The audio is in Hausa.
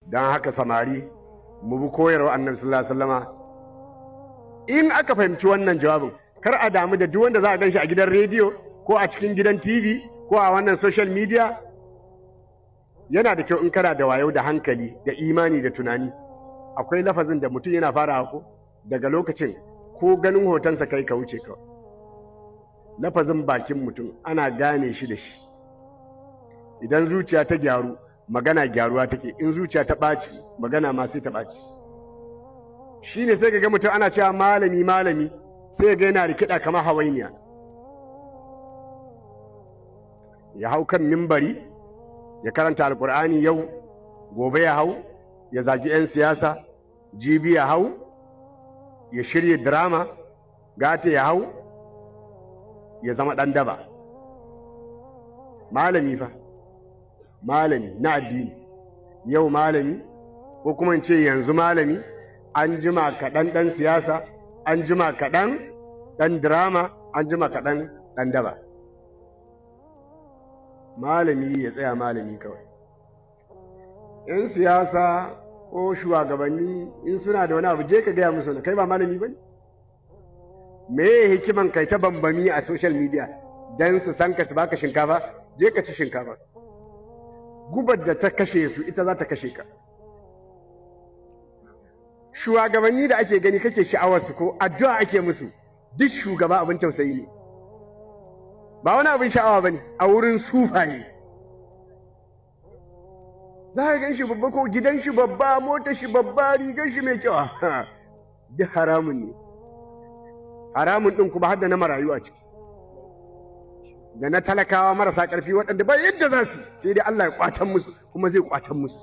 don haka samari mu bi koyarwa annabi sallallahu alaihi wasallama. In aka fahimci wannan jawabin, kar a damu da duk wanda za a ganshi a gidan rediyo ko a cikin gidan TV ko a wannan social media. Yana da kyau in kana da wayo da hankali da imani da tunani, akwai lafazin da mutum yana fara hako daga lokacin ko ganin hotonsa kai ka wuce ka. Lafazin bakin mutum ana gane shi da shi. Idan zuciya ta gyaru, magana gyaruwa take. In zuciya ta ɓaci, magana ma sai ta ɓaci. Shi ne sai ka ga mutum ana cewa malami malami, sai ga yana rikida kamar hawainiya. Ya hau kan mimbari ya karanta alkur'ani yau, gobe ya hau ya zagi 'yan siyasa, jibi ya hau ya shirya drama, gata ya hau ya zama ɗan daba. Malami fa, malami na addini, yau malami, ko kuma in ce yanzu malami, an jima kaɗan ɗan siyasa, an jima kaɗan ɗan drama, an jima kaɗan ɗan daba. Malami ya tsaya malami kawai. 'Yan siyasa ko shugabanni in suna da wani abu, je ka gaya musu, kai ba malami ba ne? Me hikiman kai ta bambami a social media don su san ka su baka shinkafa? Je ka ci shinkafa. Gubar da ta kashe su ita za ta kashe ka. Shugabanni da ake gani kake sha'awarsu ko addu'a ake musu, duk shugaba abin tausayi ne, ba wani abin sha'awa ba ne a wurin sufaye. Za ka gan shi babba ko gidan shi babba, motar shi babba, rigar shi mai kyau. Duk haramun ne. Haramun ɗin kuma har da na marayu a ciki, da na talakawa marasa ƙarfi waɗanda ba yadda za su, sai dai Allah ya ƙwatan musu, kuma zai ƙwatan musu.